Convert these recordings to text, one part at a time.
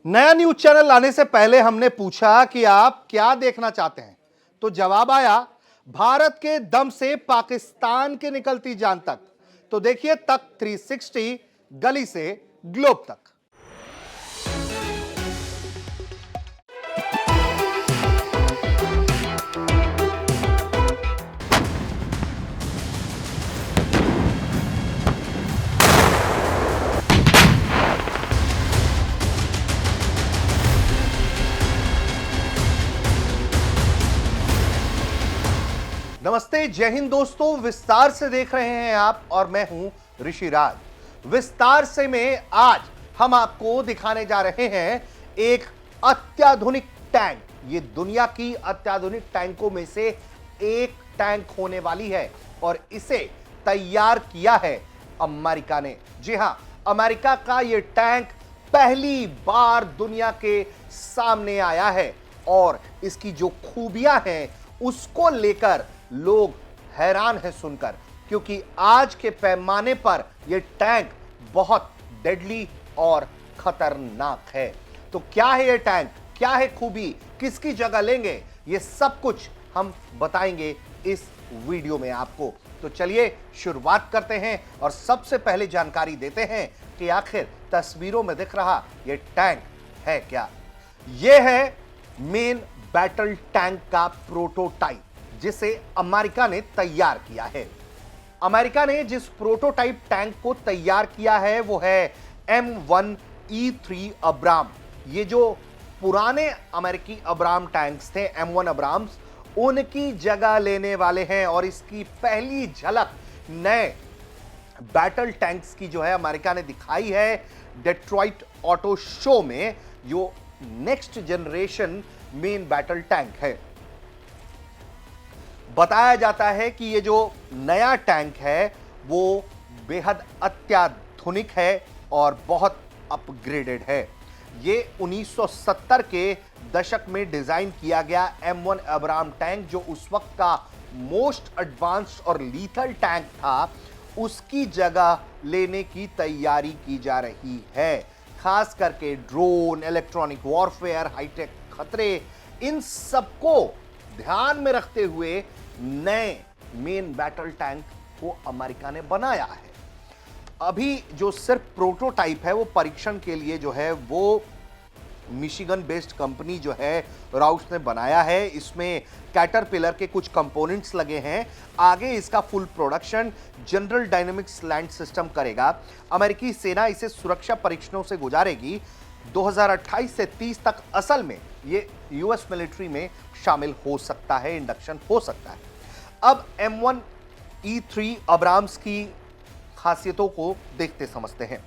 नया news channel लाने से पहले हमने पूछा कि आप क्या देखना चाहते हैं, तो जवाब आया भारत के दम से पाकिस्तान की निकलती जान तक। तो देखिए तक 360 गली से ग्लोब तक। नमस्ते, जय हिंद दोस्तों। विस्तार से देख रहे हैं आप और मैं हूं ऋषिराज। विस्तार से में आज हम आपको दिखाने जा रहे हैं एक अत्याधुनिक टैंक। ये दुनिया की अत्याधुनिक टैंकों में से एक टैंक होने वाली है और इसे तैयार किया है अमेरिका ने। जी हां, अमेरिका का ये टैंक पहली बार दुनिया के सामने आया है और इसकी जो खूबियां हैं उसको लेकर लोग हैरान हैं सुनकर, क्योंकि आज के पैमाने पर यह टैंक बहुत डेडली और खतरनाक है। तो क्या है यह टैंक, क्या है खूबी, किसकी जगह लेंगे, यह सब कुछ हम बताएंगे इस वीडियो में आपको। तो चलिए शुरुआत करते हैं और सबसे पहले जानकारी देते हैं कि आखिर तस्वीरों में दिख रहा यह टैंक है क्या। यह है मेन बैटल टैंक का प्रोटोटाइप जिसे अमेरिका ने तैयार किया है। अमेरिका ने जिस प्रोटोटाइप टैंक को तैयार किया है वो है M1E3 अब्राम। ये जो पुराने अमेरिकी अब्राम टैंक्स थे, M1 अब्राम्स, उनकी जगह लेने वाले हैं और इसकी पहली झलक नए बैटल टैंक्स की जो है अमेरिका ने दिखाई है डेट्रॉइट ऑटो शो में, जो next generation main battle tank है। बताया जाता है कि ये जो नया टैंक है वो बेहद अत्याधुनिक है और बहुत अपग्रेडेड है। ये 1970 के दशक में डिजाइन किया गया M1 अब्राम टैंक, जो उस वक्त का मोस्ट एडवांस्ड और लीथल टैंक था, उसकी जगह लेने की तैयारी की जा रही है। खास करके ड्रोन, इलेक्ट्रॉनिक वॉरफेयर, हाईटेक खतरे, इन सबको ध्यान में रखते हुए नए मेन बैटल टैंक को अमेरिका ने बनाया है। अभी जो सिर्फ प्रोटोटाइप है वो परीक्षण के लिए जो है वो मिशिगन बेस्ड कंपनी जो है राउस ने बनाया है। इसमें कैटरपिलर के कुछ कंपोनेंट्स लगे हैं। आगे इसका full production general dynamics land system करेगा। अमेरिकी सेना इसे सुरक्षा परीक्षणों से गुजारेगी। 2028 से 30 तक असल में ये यूएस मिलिट्री में शामिल हो सकता है, इंडक्शन हो सकता है। अब M1E3 अब्राम्स की खासियतों को देखते समझते हैं।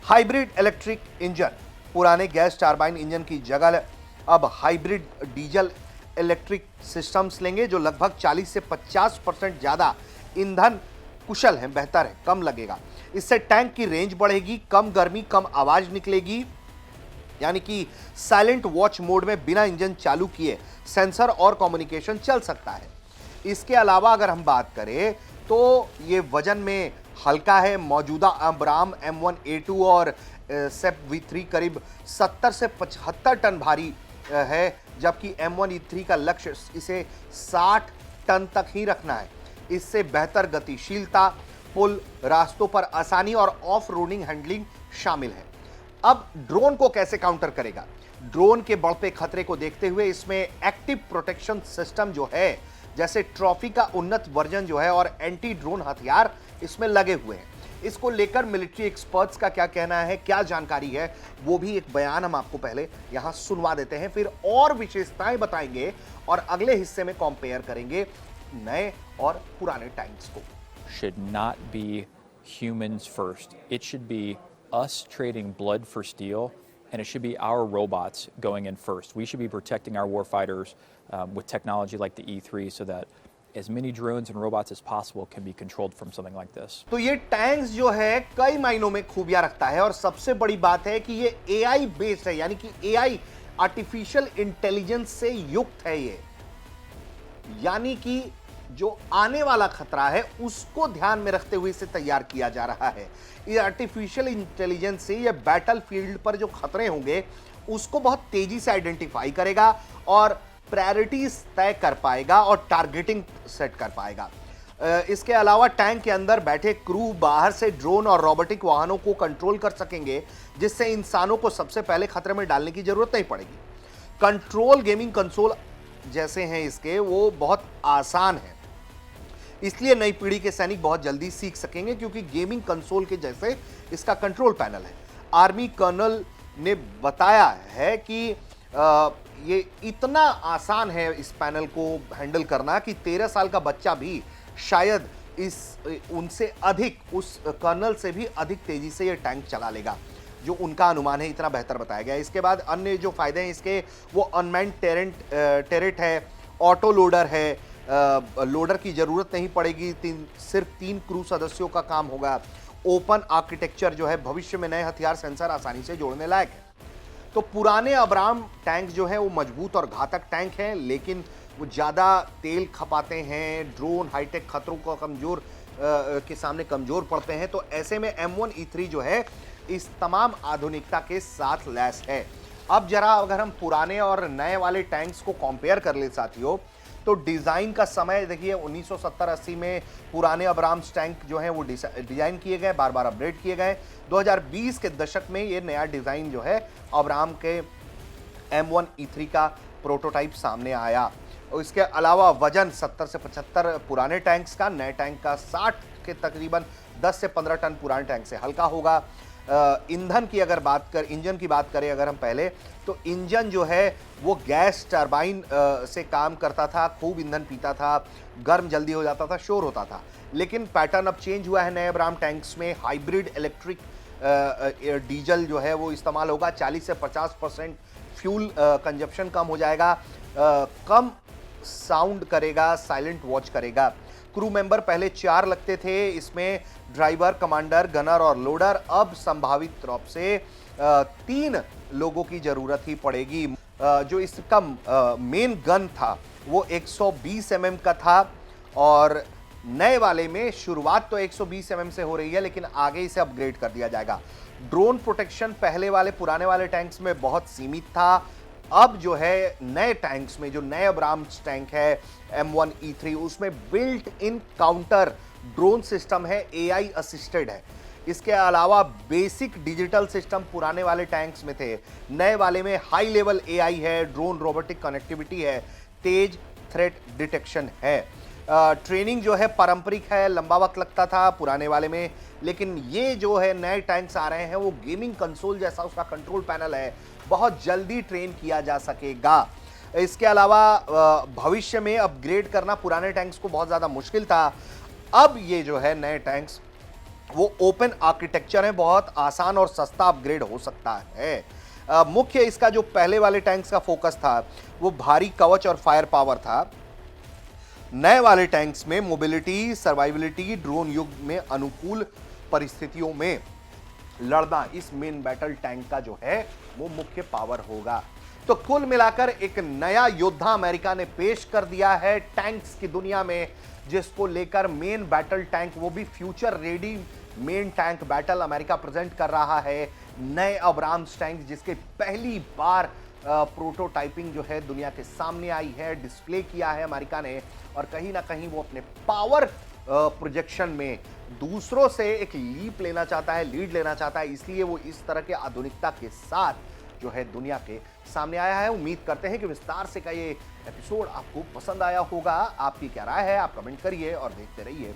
हाइब्रिड इलेक्ट्रिक इंजन, पुराने गैस टरबाइन इंजन की जगह अब हाइब्रिड डीजल इलेक्ट्रिक सिस्टम्स लेंगे, जो लगभग 40 से 50% ज्यादा ईंधन कुशल है, बेहतर है, कम लगेगा। इससे टैंक की रेंज बढ़ेगी, कम गर्मी, कम आवाज निकलेगी, यानी कि साइलेंट वॉच मोड में बिना इंजन चालू किए सेंसर और कम्युनिकेशन चल सकता है। इसके अलावा अगर हम बात करें तो ये वजन में हल्का है। मौजूदा अब्राम M1A2 और सेप V3 करीब 70 से 75 टन भारी है, जबकि M1E3 का लक्ष्य इसे 60 टन तक ही रखना है। इससे बेहतर गतिशीलता, पुल रास्तों पर आसानी और ऑफ रोडिंग हैंडलिंग शामिल है। अब ड्रोन को कैसे काउंटर करेगा? ड्रोन के बढ़ते खतरे को देखते हुए इसमें एक्टिव प्रोटेक्शन सिस्टम जो है, जैसे ट्रॉफी का उन्नत वर्जन जो है, और एंटी ड्रोन हथियार इसमें लगे हुए हैं। इसको लेकर मिलिट्री एक्सपर्ट्स का क्या कहना है, क्या जानकारी है, वो भी एक बयान हम आपको पहले यहां सुनवा देते हैं, फिर और विशेषताएं बताएंगे और अगले हिस्से में कंपेयर करेंगे नए और पुराने टैंक्स को। Should not be humans first. It should be us trading blood for steel, and it should be our robots going in first. We should be protecting our warfighters with technology like the E3 so that as many drones and robots as possible can be controlled from something like this. तो ये tanks जो है कई मायनों में खूबियां रखता है और सबसे बड़ी बात है कि ये AI बेस्ड है, यानी कि AI आर्टिफिशियल इंटेलिजेंस से युक्त है ये, यानी कि जो आने वाला खतरा है उसको ध्यान में रखते हुए इसे तैयार किया जा रहा है। ये आर्टिफिशियल इंटेलिजेंस से ये बैटल फील्ड पर जो खतरे होंगे उसको बहुत तेजी से आइडेंटिफाई करेगा और प्रायोरिटीज तय कर पाएगा और टारगेटिंग सेट कर पाएगा। इसके अलावा टैंक के अंदर बैठे क्रू बाहर से ड्रोन और रोबोटिक वाहनों को कंट्रोल कर सकेंगे, जिससे इंसानों को सबसे पहले खतरे में डालने की जरूरत नहीं पड़ेगी। कंट्रोल गेमिंग कंसोल जैसे हैं इसके, वो बहुत आसान है, इसलिए नई पीढ़ी के सैनिक बहुत जल्दी सीख सकेंगे, क्योंकि गेमिंग कंसोल के जैसे इसका कंट्रोल पैनल है। आर्मी कर्नल ने बताया है कि ये इतना आसान है इस पैनल को हैंडल करना कि 13 साल का बच्चा भी शायद उनसे अधिक, उस कर्नल से भी अधिक तेजी से ये टैंक चला लेगा, जो उनका अनुमान है। इतना बेहतर बताया गया। इसके बाद अन्य जो फायदे हैं इसके, वो अनमैन्ड टेरेट है, ऑटो लोडर है, लोडर की जरूरत नहीं पड़ेगी, सिर्फ 3 क्रू सदस्यों का काम होगा। ओपन आर्किटेक्चर जो है, भविष्य में नए हथियार सेंसर आसानी से जोड़ने लायक है। तो पुराने अब्राम टैंक जो है वो मजबूत और घातक टैंक हैं, लेकिन वो ज़्यादा तेल खपाते हैं, ड्रोन हाईटेक खतरों को के सामने कमजोर पड़ते हैं। तो ऐसे में M1E3 जो है इस तमाम आधुनिकता के साथ लैस है। अब जरा अगर हम पुराने और नए वाले टैंक्स को कंपेयर कर ले साथियों, तो डिज़ाइन का समय देखिए 1970-80 में पुराने अब्राम्स टैंक जो हैं वो डिज़ाइन किए गए, बार बार अपग्रेड किए गए। 2020 के दशक में ये नया डिज़ाइन जो है अब्राम के M1E3 का प्रोटोटाइप सामने आया। और इसके अलावा वजन 70 से 75 पुराने टैंक्स का, नए टैंक का 60 के तकरीबन 10 से 15 टन पुराने टैंक से हल्का होगा। इंजन की बात करें अगर हम पहले, तो इंजन जो है वो गैस टरबाइन से काम करता था, खूब ईंधन पीता था, गर्म जल्दी हो जाता था, शोर होता था। लेकिन पैटर्न अब चेंज हुआ है नए अब्राम टैंक्स में। हाइब्रिड इलेक्ट्रिक डीजल जो है वो इस्तेमाल होगा। 40 से 50% फ्यूल कंजप्शन कम हो जाएगा, कम साउंड करेगा, साइलेंट वॉच करेगा। क्रू मेंबर पहले 4 लगते थे, इसमें ड्राइवर, कमांडर, गनर और लोडर। अब संभावित रूप से 3 लोगों की जरूरत ही पड़ेगी। जो इसका मेन गन था वो 120 mm का था, और नए वाले में शुरुआत तो 120 mm से हो रही है, लेकिन आगे इसे अपग्रेड कर दिया जाएगा। ड्रोन प्रोटेक्शन पहले वाले पुराने वाले टैंक्स में बहुत सीमित था। अब जो है नए टैंक्स में, जो नए अब्राम्स टैंक है M1E3, उसमें built in counter drone system है, AI असिस्टेड है। इसके अलावा बेसिक डिजिटल सिस्टम पुराने वाले टैंक्स में थे, नए वाले में हाई लेवल AI है, ड्रोन रोबोटिक कनेक्टिविटी है, तेज थ्रेट डिटेक्शन है। ट्रेनिंग जो है पारंपरिक है, लंबा वक्त लगता था पुराने वाले में, लेकिन ये जो है नए टैंक्स आ रहे हैं वो गेमिंग कंसोल जैसा उसका कंट्रोल पैनल है, बहुत जल्दी ट्रेन किया जा सकेगा। इसके अलावा भविष्य में अपग्रेड करना पुराने टैंक्स को बहुत ज़्यादा मुश्किल था। अब ये जो है नए टैंक्स वो ओपन आर्किटेक्चर है, बहुत आसान और सस्ता अपग्रेड हो सकता है। मुख्य इसका जो पहले वाले टैंक्स का फोकस था वो भारी कवच और फायर पावर था। नए वाले टैंक्स में मोबिलिटी, सर्वाइवलिटी, ड्रोन युग में अनुकूल परिस्थितियों में लड़ना, इस मेन बैटल टैंक का जो है वो मुख्य पावर होगा। तो कुल मिलाकर एक नया योद्धा अमेरिका ने पेश कर दिया है टैंक्स की दुनिया में, जिसको लेकर मेन बैटल टैंक, वो भी future ready main tank battle America present कर रहा है। नए अब्राम्स टैंक जिसके पहली बार प्रोटोटाइपिंग जो है दुनिया के सामने आई है, डिस्प्ले किया है अमेरिका ने, और कहीं ना कहीं वो अपने पावर प्रोजेक्शन में दूसरों से एक लीड लेना चाहता है, इसलिए वो इस तरह के आधुनिकता के साथ जो है दुनिया के सामने आया है। उम्मीद करते हैं कि विस्तार से का ये एपिसोड आपको पसंद आया होगा। आपकी क्या राय है, आप कमेंट करिए और देखते रहिए